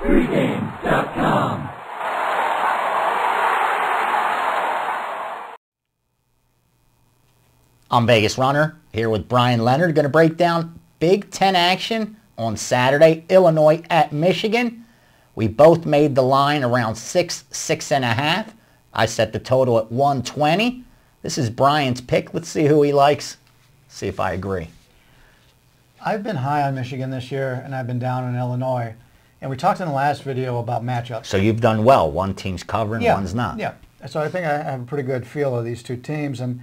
Pregame.com. I'm Vegas Runner, here with Bryan Leonard. Going to break down Big Ten action on Saturday, Illinois at Michigan. We both made the line around 6.5. I set the total at 120. This is Bryan's pick. Let's see who he likes. See if I agree. I've been high on Michigan this year, and I've been down on Illinois. And we talked in the last video about matchups. So you've done well. One team's covering, one's not. Yeah. So I think I have a pretty good feel of these two teams. And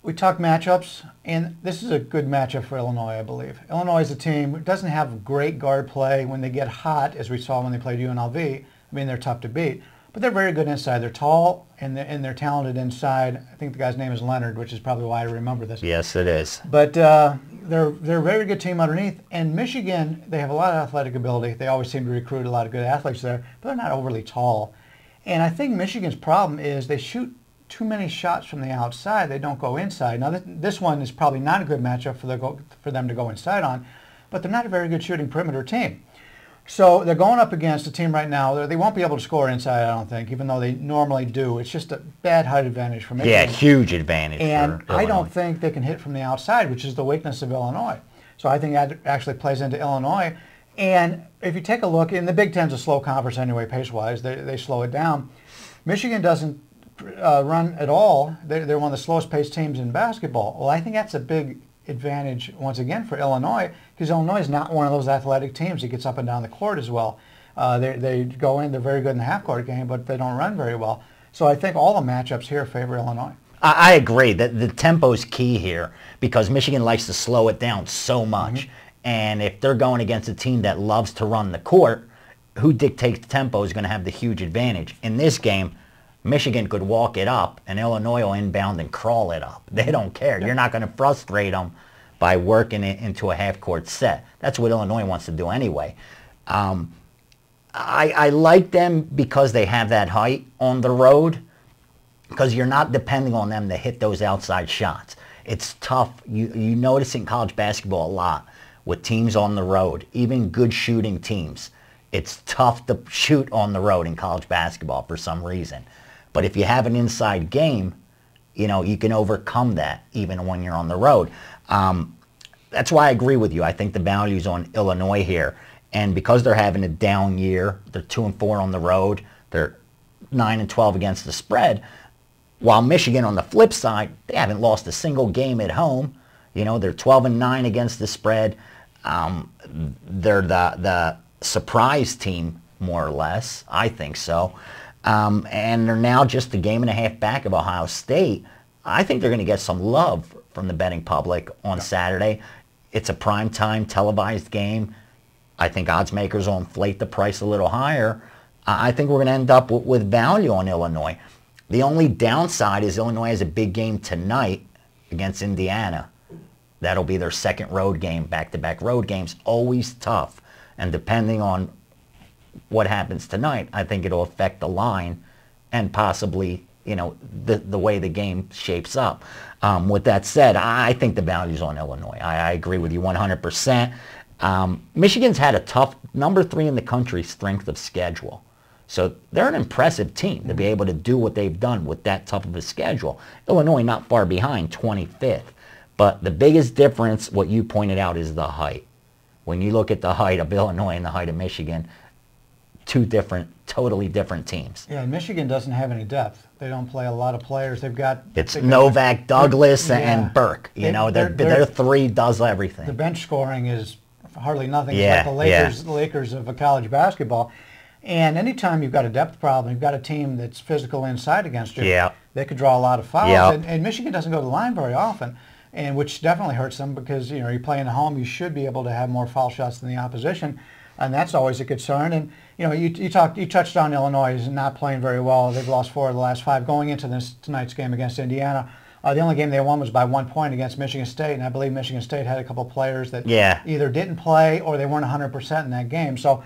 we talked matchups, and this is a good matchup for Illinois, I believe. Illinois is a team who doesn't have great guard play when they get hot, as we saw when they played UNLV. I mean, they're tough to beat. But they're very good inside. They're tall, and they're talented inside. I think the guy's name is Leonard, which is probably why I remember this. Yes, it is. But they're a very good team underneath. And Michigan, they have a lot of athletic ability. They always seem to recruit a lot of good athletes there, but they're not overly tall. And I think Michigan's problem is they shoot too many shots from the outside. They don't go inside. Now, this one is probably not a good matchup for them to go inside on, but they're not a very good shooting perimeter team. So they're going up against a team right now. They won't be able to score inside, I don't think, even though they normally do. It's just a bad height advantage for Michigan. Yeah, huge advantage and for I Illinois. don't think they can hit from the outside, which is the weakness of Illinois. So I think that actually plays into Illinois. And if you take a look, in the Big Ten's a slow conference anyway, pace-wise. They slow it down. Michigan doesn't run at all. They're one of the slowest paced teams in basketball. Well, I think that's a big advantage once again for Illinois, because Illinois is not one of those athletic teams that gets up and down the court as well. They go in, they're very good in the half-court game, but they don't run very well. So I think all the matchups here favor Illinois. I agree that the tempo's key here, because Michigan likes to slow it down so much. And if they're going against a team that loves to run the court, who dictates the tempo is going to have the huge advantage. In this game, Michigan could walk it up, and Illinois will inbound and crawl it up. They don't care. You're not going to frustrate them by working it into a half-court set. That's what Illinois wants to do anyway. I like them because they have that height on the road, because you're not depending on them to hit those outside shots. It's tough. You notice in college basketball a lot with teams on the road, even good shooting teams. It's tough to shoot on the road in college basketball for some reason. But if you have an inside game, you know, you can overcome that even when you're on the road. That's why I agree with you. I think the value's on Illinois here. And because they're having a down year, they're 2-4 on the road. They're 9-12 against the spread. While Michigan, on the flip side, they haven't lost a single game at home. You know, they're 12-9 against the spread. They're the surprise team, more or less. I think so. And they're now just a game and a half back of Ohio State. I think they're going to get some love from the betting public on Saturday. It's a primetime televised game. I think odds makers will inflate the price a little higher. I think we're going to end up with value on Illinois. The only downside is Illinois has a big game tonight against Indiana. That'll be their second road game, back-to-back road games. Always tough. And depending on what happens tonight, I think it'll affect the line and possibly, you know, the way the game shapes up. With that said, I think the value's on Illinois. I agree with you 100%. Michigan's had a tough, number 3 in the country strength of schedule. So they're an impressive team to be able to do what they've done with that tough of a schedule. Illinois not far behind, 25th. But the biggest difference, what you pointed out, is the height. When you look at the height of Illinois and the height of Michigan, two totally different teams. Yeah, Michigan doesn't have any depth. They don't play a lot of players. They've got... It's Novak, Douglas, and Burke. You know, their three does everything. The bench scoring is hardly nothing. Yeah, it's like the Lakers of college basketball. And anytime you've got a depth problem, you've got a team that's physical inside against you, they could draw a lot of fouls. And Michigan doesn't go to the line very often, and which definitely hurts them because, you know, you're playing at home, you should be able to have more foul shots than the opposition, and that's always a concern. And, you know, you touched on Illinois is not playing very well. They've lost 4 of the last 5 going into tonight's game against Indiana. The only game they won was by 1 point against Michigan State, and I believe Michigan State had a couple of players that either didn't play or they weren't 100% in that game. So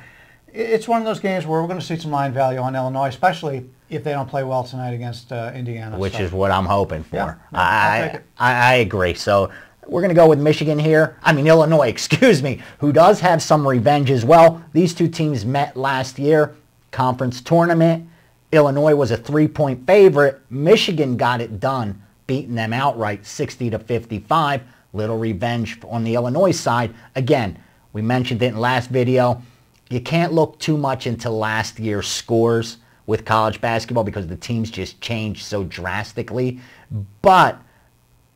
it's one of those games where we're going to see some line value on Illinois, especially if they don't play well tonight against Indiana. Which is what I'm hoping for. Yeah, I agree. So We're going to go with Michigan here. Illinois, excuse me, who does have some revenge as well. These two teams met last year, conference tournament. Illinois was a 3-point favorite. Michigan got it done, beating them outright 60-55. Little revenge on the Illinois side. Again, we mentioned it in last video. You can't look too much into last year's scores with college basketball because the teams just changed so drastically. But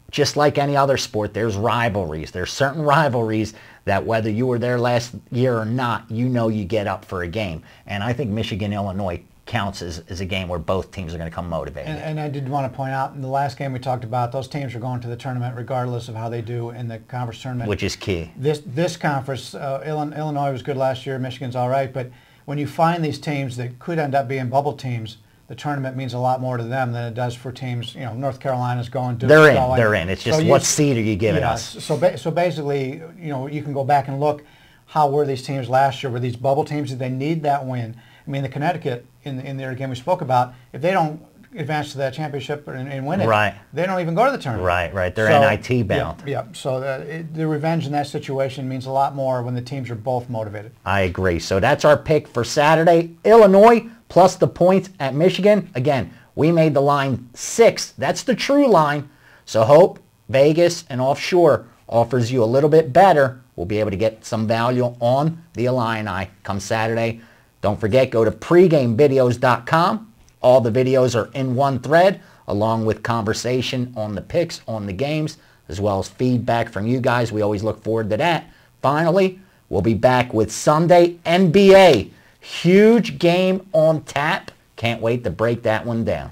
just like any other sport, there's rivalries. There's certain rivalries that whether you were there last year or not, you get up for a game. And I think Michigan-Illinois counts as a game where both teams are going to come motivated. And I did want to point out, in the last game we talked about, those teams are going to the tournament regardless of how they do in the conference tournament. Which is key. This conference, Illinois was good last year, Michigan's all right, but when you find these teams that could end up being bubble teams, the tournament means a lot more to them than it does for teams. North Carolina's going. They're in. It's just what seed are you giving us? So basically, you can go back and look. How were these teams last year? Were these bubble teams? Did they need that win? The Connecticut in the game we spoke about, if they don't advance to that championship and win it, they don't even go to the tournament. Right. They're NIT bound. Yeah. So the revenge in that situation means a lot more when the teams are both motivated. I agree. So that's our pick for Saturday. Illinois plus the points at Michigan. Again, we made the line 6. That's the true line. So hope Vegas and offshore offers you a little bit better. We'll be able to get some value on the Illini come Saturday. Don't forget, go to pregamevideos.com. All the videos are in one thread, along with conversation on the picks, on the games, as well as feedback from you guys. We always look forward to that. Finally, we'll be back with Sunday NBA. Huge game on tap. Can't wait to break that one down.